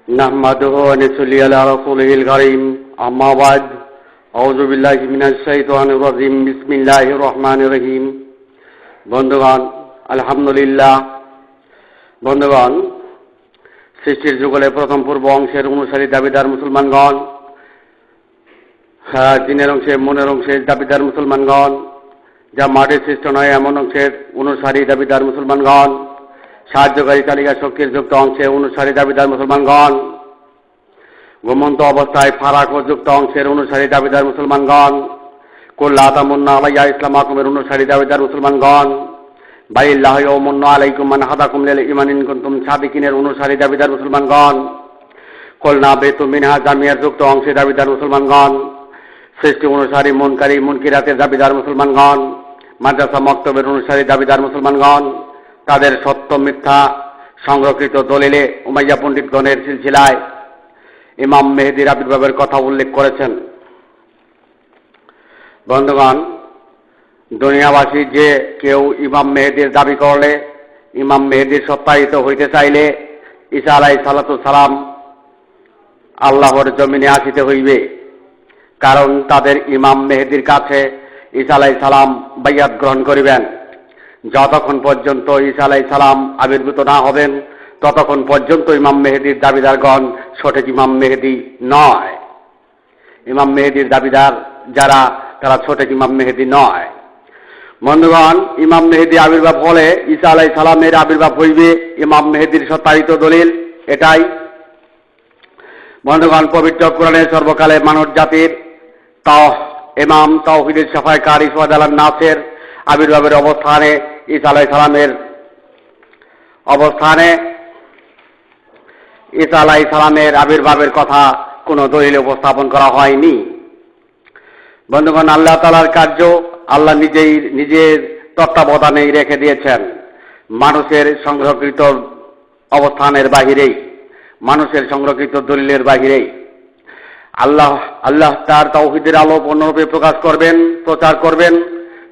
নাহমাদুহু ওয়া নুসাল্লি আলা রাসূলিহিল কারীম আম্মা বা'দ আউযু বিল্লাহি মিনাশ শাইতানির রাজীম বিসমিল্লাহির রহমানির রহিম। বন্ধুগণ, আলহামদুলিল্লাহ। বন্ধুগণ, সৃষ্টির যুগলের প্রথম পূর্ব অংশের অনুসারী দাবিদার মুসলমানগণ, জিনের অংশে মনের অংশের দাবিদার মুসলমানগণ, যা মাঠে সৃষ্ট নয় এমন অংশের অনুসারী দাবিদার মুসলমানগণ, সাহায্যকারী তালিকা শক্তির যুক্ত অংশে অনুসারী দাবিদার মুসলমানগণ, ঘুমন্ত অবস্থায় ফারাক ও যুক্ত অংশের অনুসারী দাবিদার মুসলমানগণ, কুল্লা তামুন্না আলাইয়া ইসলামাকুমের অনুসারী দাবিদার মুসলমানগণ, বাইল্লাহি ওয়া মুন্না আলাইকুম মান হাদাকুম লিল ঈমান ইন কুনতুম সাদিকিনের অনুসারী দাবিদার মুসলমানগণ, কুলনা বেতু মিনহা জামিয়ার যুক্ত অংশে দাবিদার মুসলমানগণ, সৃষ্টি অনুসারী মুনকারী মুনকিরাতের দাবিদার মুসলমানগণ, মাদ্রাসা মক্তবের অনুসারী দাবিদার মুসলমানগণ, তাদের সত্য মিথ্যা সংরক্ষিত দলিলে উমাইয়া পণ্ডিতগণের সিলসিলায় ইমাম মেহেদীর আবির্ভাবের কথা উল্লেখ করেছেন। বন্ধুগণ, দুনিয়াবাসী যে কেউ ইমাম মেহেদীর দাবি করলে, ইমাম মেহেদীর সত্যায়িত হইতে চাইলে ঈসা আলাইহিস সালাম আল্লাহর জমিনে আসিতে হইবে। কারণ তাদের ইমাম মেহেদীর কাছে ঈসা আলাইহিস সালাম বাইয়াত গ্রহণ করিবেন। যতক্ষণ পর্যন্ত ঈসা আলাইহিস সালাম আবির্ভূত না হবেন ততক্ষণ পর্যন্ত ইমাম মেহেদীর দাবিদারগণ সঠিক ইমাম মেহেদী নয়। ইমাম মেহেদীর দাবিদার যারা, তারা সঠিক ইমাম মেহেদী নয়। বন্ধুগণ, ইমাম মেহেদী আবির্ভাব হলে ঈসা আলাইহিস সালামের আবির্ভাব হইবে, ইমাম মেহেদীর সত্যায়িত দলিল এটাই। বন্ধুগণ, পবিত্র কোরআনের সর্বকালের মানব জাতির ইমাম তাওহীদের সাফায়কারী সুবহানাল্লাহ নাসের আবির্ভাবের অবস্থানে ঈসা আলাইহিস সালামের ঈসা আলাইহিস সালামের আবির্ভাবের কথা কোনো দলিলে উপস্থাপন করা হয়নি। বন্ধুগণ, আল্লাহ তাআলার কার্য আল্লাহ নিজের তত্ত্বাবধানেই রেখে দিয়েছেন। মানুষের সংরক্ষিত অবস্থানের বাহিরেই, মানুষের সংরক্ষিত দলিলের বাহিরেই আল্লাহ তার তাওহীদের আলো পূর্ণরূপে প্রকাশ করবেন, প্রচার করবেন,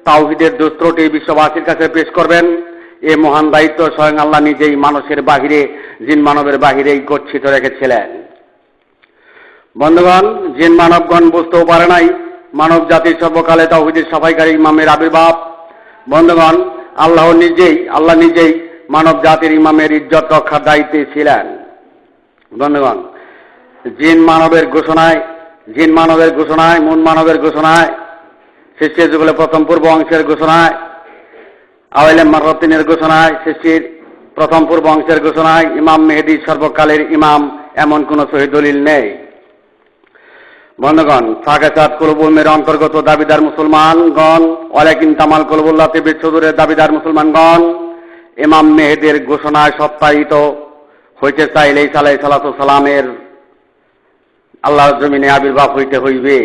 তাওহীদের দুস্ত্রটি বিশ্ববাসীর কাছে পেশ করবেন। এ মহান দায়িত্ব স্বয়ং আল্লাহ নিজেই মানুষের বাহিরে, জিন মানবের বাহিরেই গচ্ছিত রেখেছিলেন। বন্ধুগণ, জিন মানবগণ বুঝতেও পারে নাই মানব জাতির সর্বকালে তাওহীদের সাফাইকারী ইমামের আবির্ভাব। বন্ধুগণ, আল্লাহ নিজেই মানব জাতির ইমামের ইজ্জত রক্ষার দায়িত্বে ছিলেন। বন্ধুগণ, জিন মানবের ঘোষণায়, মন মানবের ঘোষণায়, সৃষ্টির যুগলে প্রথম পূর্ব অংশের ঘোষণায়, আওয়াইলে মারতিনের ঘোষণায়, সৃষ্টির প্রথম পূর্ব অংশের ঘোষণায় ইমাম মেহেদী সর্বকালের ইমাম এমন কোন সহিহ দলিল নেই। বন্ধুগণ, সাকাসাত কুলুবুমের অন্তর্গত দাবিদার মুসলমানগণ, ওয়ালাকিন তামাল কুলুবুল্লাহ বিশ্বজুরের দাবিদার মুসলমানগণ, ইমাম মেহেদীর ঘোষণায় সত্যায়িত হইতে চাইলে ঈসা আলাইহিস সালামের আল্লাহর জমিনে আবির্ভাব হইতে হইবে।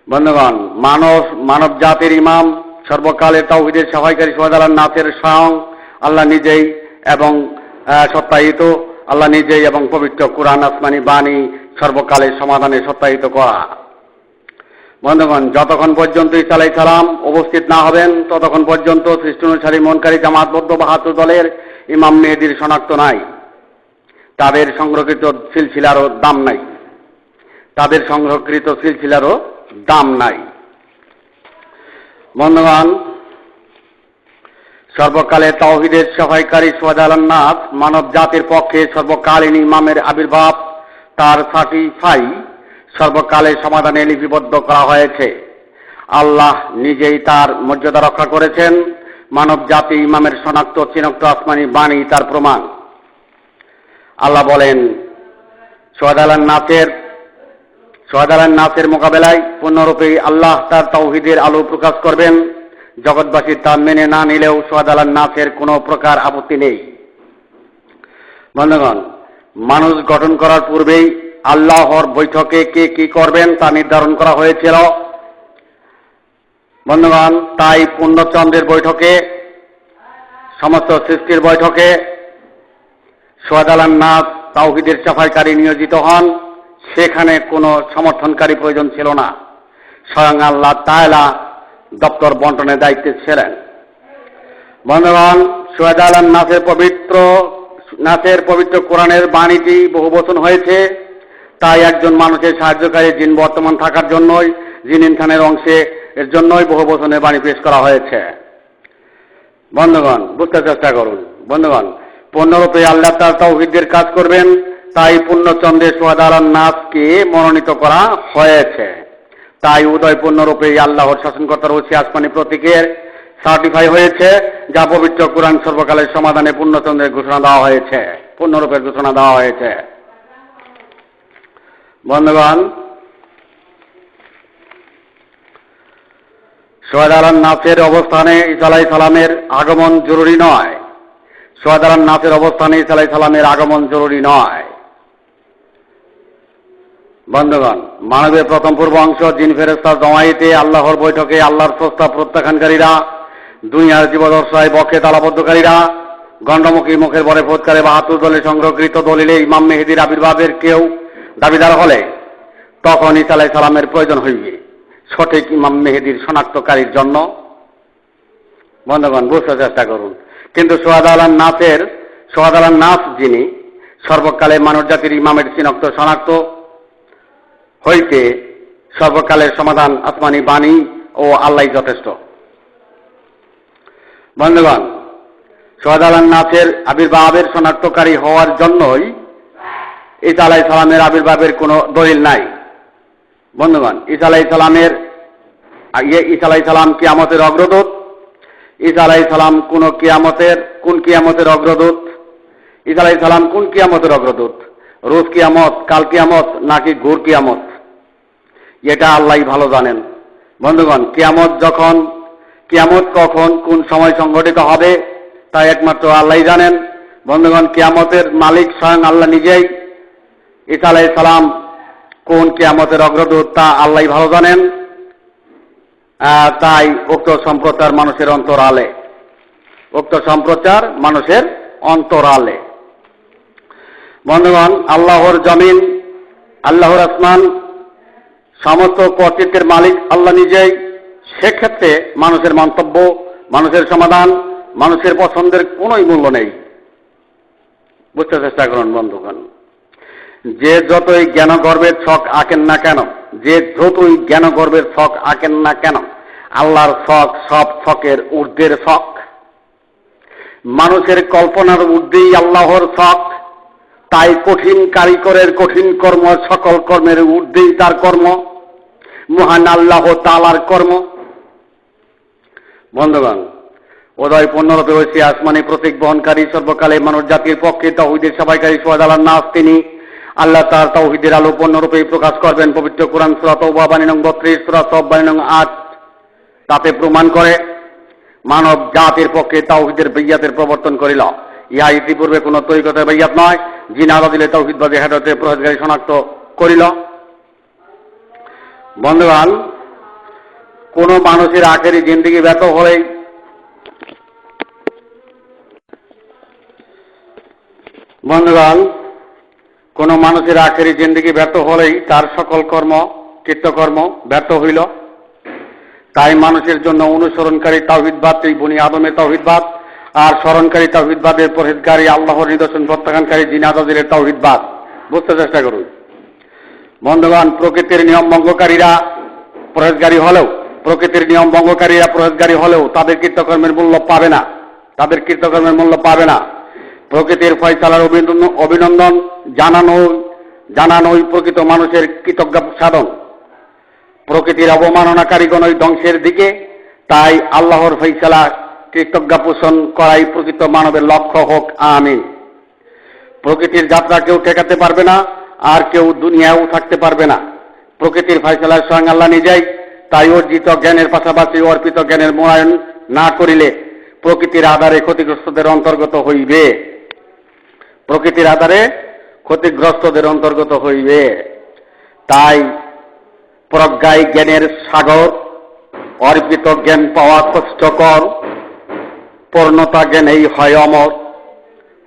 বন্ধুগণ, মানব জাতির ইমাম সর্বকালের তাওহীদের সাফাইকারী সুবহানাল্লাহ নাসের স্বয়ং আল্লাহ নিজেই এবং সত্যায়িত, আল্লাহ নিজেই এবং পবিত্র কুরআন আসমানি বাণী সর্বকালের সমাধানে সত্যায়িত করা। বন্ধুগণ, যতক্ষণ পর্যন্ত ঈসা আলাইহিস সালাম উপস্থিত না হবেন ততক্ষণ পর্যন্ত সৃষ্টি অনুসারী মনকারী জামাতবদ্ধ বাহাত্তর দলের ইমাম মেহেদীর শনাক্ত নাই। তাদের সংরক্ষিত সিলসিলারও দাম নাই। বন্ধুগণ, সর্বকালে তাওহীদের সাফাইকারী সুবহানাল্লাহ নাস মানব জাতির পক্ষে সর্বকালীন ইমামের আবির্ভাব, তার সার্টিফাই সর্বকালের সমাধানে লিপিবদ্ধ করা হয়েছে। আল্লাহ নিজেই তার মর্যাদা রক্ষা করেছেন। মানব জাতি ইমামের শনাক্ত চিনক্ত আসমানি বাণী তার প্রমাণ। আল্লাহ বলেন, সুবহানাল্লাহ নাসের মোকাবেলায় পূর্ণরূপে আল্লাহ তার তাওহীদের আলো প্রকাশ করবেন। জগৎবাসী তা মেনে না নিলেও সুবহানাল্লাহ নাসের কোনো প্রকার আপত্তি নেই। বন্ধুগণ, মানুষ গঠন করার পূর্বেই আল্লাহর বৈঠকে কে কি করবেন তা নির্ধারণ করা হয়েছিল। বন্ধুগণ, তাই পূর্ণচন্দ্রের বৈঠকে, সমস্ত সৃষ্টির বৈঠকে সুবহানাল্লাহ নাস তাওহীদের সাফাইকারী নিয়োজিত হন। সেখানে কোনো সমর্থনকারী প্রয়োজন ছিল না। স্বয়ং আল্লাহ তাআলা দপ্তর বন্টনের দায়িত্বে ছিলেন। বন্ধুগণ, সুবহানাল্লাহ নাসের পবিত্র নাসের পবিত্র কোরআনের বাণীটি বহু বচন হয়েছে, তাই একজন মানুষের সাহায্যকারী জিন বর্তমান থাকার জন্যই জিন ইনসানের অংশে এর জন্যই বহু বচনের বাণী পেশ করা হয়েছে। বন্ধুগণ, বুঝতে চেষ্টা করুন। বন্ধুগণ, পূর্ণরূপে আল্লাহ তার তাওহীদের কাজ করবেন, তাই পূর্ণচন্দ্রে সোহাদারান নাসকে মনোনীত করা হয়েছে। তাই উদয় পূর্ণরূপে আল্লাহর শাসনকর্তার ওসি আসমানি প্রতীকের সার্টিফাই হয়েছে, যা পবিত্র কোরআন সর্বকালের সমাধানে পূর্ণচন্দ্রের ঘোষণা দেওয়া হয়েছে, পূর্ণরূপের ঘোষণা দেওয়া হয়েছে। বন্ধুগণ, সোহাদারান নাসের অবস্থানে ঈসা আলাইহিস সালামের আগমন জরুরি নয়। সোহাদারান নাসের অবস্থানে ঈসা আলাইহিস সালামের আগমন জরুরি নয়। বন্ধুগণ, মানবের প্রথম পূর্ব অংশ জিন ফেরেশতার জমায়েতে আল্লাহর বৈঠকে আল্লাহর প্রস্তাব প্রত্যাখ্যানকারীরা, দুনিয়ার জীবদর্শায় বক্ষে তালাবদ্ধকারীরা, গণ্ডমুখী মুখের বরে ফোৎকারে ৭২ দলে সংগ্রহকৃত দলিলে ইমাম মেহেদীর আবির্ভাবের কেউ দাবিদার হলে তখন ঈসা আলাইহিস সালামের প্রয়োজন হইবে সঠিক ইমাম মেহেদীর শনাক্তকারীর জন্য। বন্ধুগণ, বুঝতে চেষ্টা করুন। কিন্তু সোহাদারান নাস যিনি সর্বকালে মানব জাতির ইমামের চিহ্নক্ত শনাক্ত হইতে সর্বকালের সমাধান আসমানি বাণী ও আল্লাহ যথেষ্ট। বন্ধুগণ, সোহাদারান নাসের আবির্ভাবের শনাক্তকারী হওয়ার জন্যই ঈসা আলাইহিস সালামের আবির্ভাবের কোনো দলিল নাই। বন্ধুগণ, ঈসা আলাইহিস সালাম কিয়ামতের অগ্রদূত। ঈসা আলাইহিস সালাম কোন কিয়ামতের অগ্রদূত? ঈসা আলাইহিস সালাম কোন কিয়ামতের অগ্রদূত? রোজ কিয়ামত, কাল কিয়ামত, নাকি ঘোর কিয়ামত? এটা আল্লাহই ভালো জানেন। বন্ধুগণ, কিয়ামত কখন কোন সময় সংঘটিত হবে তা একমাত্র আল্লাহই জানেন। বন্ধুগণ, কিয়ামতের মালিক স্বয়ং আল্লাহ নিজেই। ঈসা আলাইহিস সালাম কোন কিয়ামতের অগ্রদূত তা আল্লাহই ভালো জানেন। তাই উক্ত সম্প্রচার মানুষের অন্তরালে। বন্ধুগণ, আল্লাহর জমিন, আল্লাহর আসমান, সমস্ত কর্তৃত্বের মালিক আল্লাহ নিজেই। সেক্ষেত্রে মানুষের মন্তব্য, মানুষের সমাধান, মানুষের পছন্দের কোনোই মূল্য নেই। বুঝতে চেষ্টা করুন। বন্ধুগণ, যে যতই জ্ঞানগর্বের ছক আঁকেন না কেন, আল্লাহর ছক সব ছকের ঊর্ধ্বের ছক। মানুষের কল্পনার ঊর্ধ্বেই আল্লাহর ছক। তাই কঠিন কারিগরের কঠিন কর্ম সকল কর্মের ঊর্ধ্বেই তার কর্ম, মহান আল্লাহ তাআলার কর্ম। বন্ধুগণ, উদয় পূর্ণরূপে হয়েছে আসমানি প্রতীক বহনকারী, সর্বকালে মানব জাতির পক্ষে তাওহীদের সবাইকারী সোহাদারান নাস তিনি। আল্লাহ তার তাওহীদের আলো পূর্ণরূপে প্রকাশ করবেন। পবিত্র কোরআন সূরা তাওবা বাণী নং ৩২, সূরা সফ বাণী নং ৮ তাতে প্রমাণ করে মানব জাতির পক্ষে তাওহীদের বেইয়াতের প্রবর্তন করিল। ইহা ইতিপূর্বে কোন তরিকতের বেইয়াত নয়। জিন আদা দিলে তাওহীদবাদী হেদায়েতের প্রহেজগারী শনাক্ত করিল। বন্ধুগণ, কোন মানুষের আখেরি জিন্দেগি ব্যর্থ হলেই তার সকল কৃত্যকর্ম ব্যর্থ হইল। তাই মানুষের জন্য অনুসরণকারী তাওহীদবাদ বনি আদমের তাওহীদবাদ, আর স্মরণকারী তাওহীদবাদের পরহেজগারী আল্লাহর নিদর্শন প্রত্যাখ্যানকারী জিন আদাদের তাওহীদবাদ। বুঝতে চেষ্টা করুন। বন্ধুগণ, প্রকৃতির নিয়ম ভঙ্গকারীরা পরহেজগারী হলেও তাদের কৃতকর্মের মূল্য পাবে না। প্রকৃতির ফয়সালার অভিনন্দন জানানোই প্রকৃত মানুষের কৃতজ্ঞ সাধন। প্রকৃতির অবমাননাকারীগণই ধ্বংসের দিকে। তাই আল্লাহর ফয়সালা কৃতজ্ঞ পোষণ করাই প্রকৃত মানবের লক্ষ্য হোক। আমিন। প্রকৃতির যাত্রা কেউ ঠেকাতে পারবে না, আর কেউ দুনিয়াও থাকতে পারবে না। প্রকৃতির ফয়সালা স্বয়ং আল্লাহ নিজেই। তাই অর্জিত জ্ঞানের পাশাপাশি অর্পিত জ্ঞানের মূল্যায়ন না করিলে প্রকৃতির আধারে ক্ষতিগ্রস্তদের অন্তর্গত হইবে। তাই প্রজ্ঞায় জ্ঞানের সাগর, অর্পিত জ্ঞান পাওয়া কষ্টকর, পূর্ণতা জ্ঞানেই হয় অমর।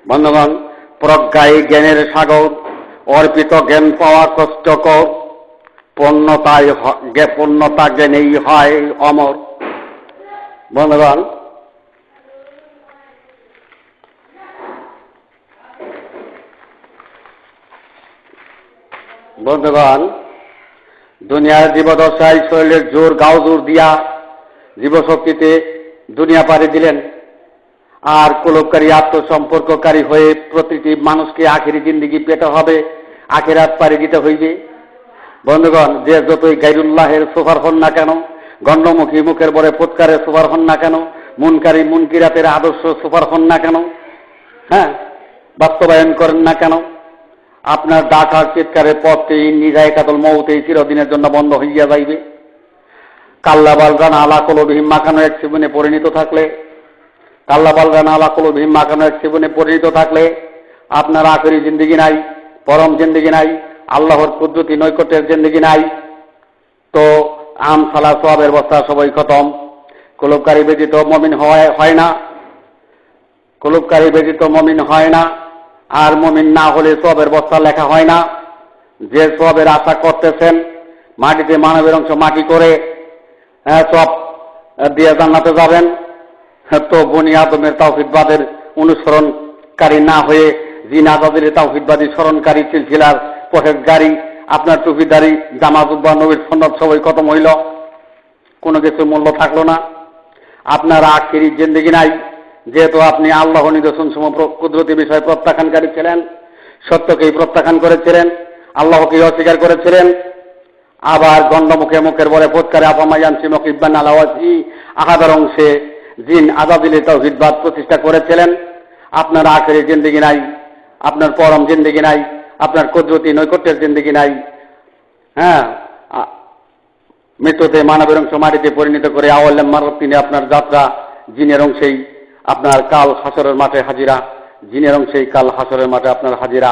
বন্ধুগণ, প্রজ্ঞায় জ্ঞানের সাগর, অর্পিত জ্ঞান পাওয়া কষ্টকর, পূর্ণতা জ্ঞানেই হয় অমর। বন্ধুগণ, বন্ধুগণ, দুনিয়ার জীবদশায় শরীরের জোর গাও জোর দিয়া জীবশক্তিতে দুনিয়া পাড়ি দিলেন, আর কুলুপকারী আত্মসম্পর্ককারী হয়ে প্রতিটি মানুষকে আখেরি জিন্দিগি পেতে হবে, আখেরাত পাড়ি দিতে হইবে। বন্ধুগণ, যে যতই গাইরুল্লাহের সোফার হন না কেন, গণ্ডমুখী মুখের বরে ফুৎকারের সোফার হন না কেন, মুনকারী মুনকিরাতের আদর্শ সোফার হন না কেন, হ্যাঁ, বাস্তবায়ন করেন না কেন, আপনার ডাকার চিৎকারের পথটি নিজায় কাতল মৌতেই চিরদিনের জন্য বন্ধ হইয়া যাইবে। কাল্লা বালগান আলা কলবিহীন মাখানো এক জীবনে পরিণত থাকলে, কাল্লা বালগান আলা কলবিহীন মাখানো এক জীবনে পরিণত থাকলে আপনার আখেরি জিন্দিগি নাই, পরম জিন্দিগি নাই, আল্লাহর কুদরতি নৈকট্যের জিন্দিগি নাই। তো আম সালা সোয়াবের বস্তা সবাই খতম। কুলুপকারী ব্যতীত মমিন হয় না, কুলুপকারী ব্যতীত মমিন হয় না, আর মমিন না হলে সোয়াবের বস্তা লেখা হয় না। যে সোয়াবের আশা করতেছেন, মাটিতে মানবের অংশ মাটি করে সব দিয়ে জান্নাতে যাবেন, তো বনি আদমের তাওহীদবাদের অনুসরণকারী না হয়ে জিন আজাদের তাওহীদবাদী স্মরণকারী সিলসিলার পথেরগাড়ি আপনার টুপিদারি জামাজুব্বা নবীর সন্ন্যত সবাই খতম হইল, কোনো কিছু মূল্য থাকলো না। আপনার আখেরি জিন্দেগি নাই, যেহেতু আপনি আল্লাহ নিদর্শন সমূহ কুদরতি বিষয়ে প্রত্যাখ্যানকারী ছিলেন, সত্যকেই প্রত্যাখ্যান করেছিলেন, আল্লাহকেই অস্বীকার করেছিলেন। আবার গণ্ডমুখে মুখের বলে ফুৎকারে আপামায়ান সিমক ইব্বান আলাওয়াজি আহাদার অংশে জিন আজাদিলে তাওহীদবাদ প্রতিষ্ঠা করেছিলেন। আপনার আখেরি জিন্দেগি নাই, আপনার পরম জিন্দেগি নাই, আপনার কুদরতি নৈকট্যের জিন্দেগি নাই। হ্যাঁ, মৃত্যুতে মানবের অংশ মাটিতে পরিণত করে আওয়াল্লাম মারত তিনি আপনার যাত্রা জিনের অংশেই আপনার কাল হাসরের মাঠে হাজিরা, জিনের অংশেই কাল হাসরের মাঠে আপনার হাজিরা।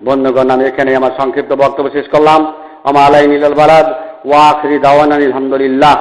বন্ধুগণ, আমি এখানে আমার সংক্ষিপ্ত বক্তব্য শেষ করলাম। আমা আলাইহিল বালাদ ওয়া আখিরি দাওয়ানা আলহামদুলিল্লাহ।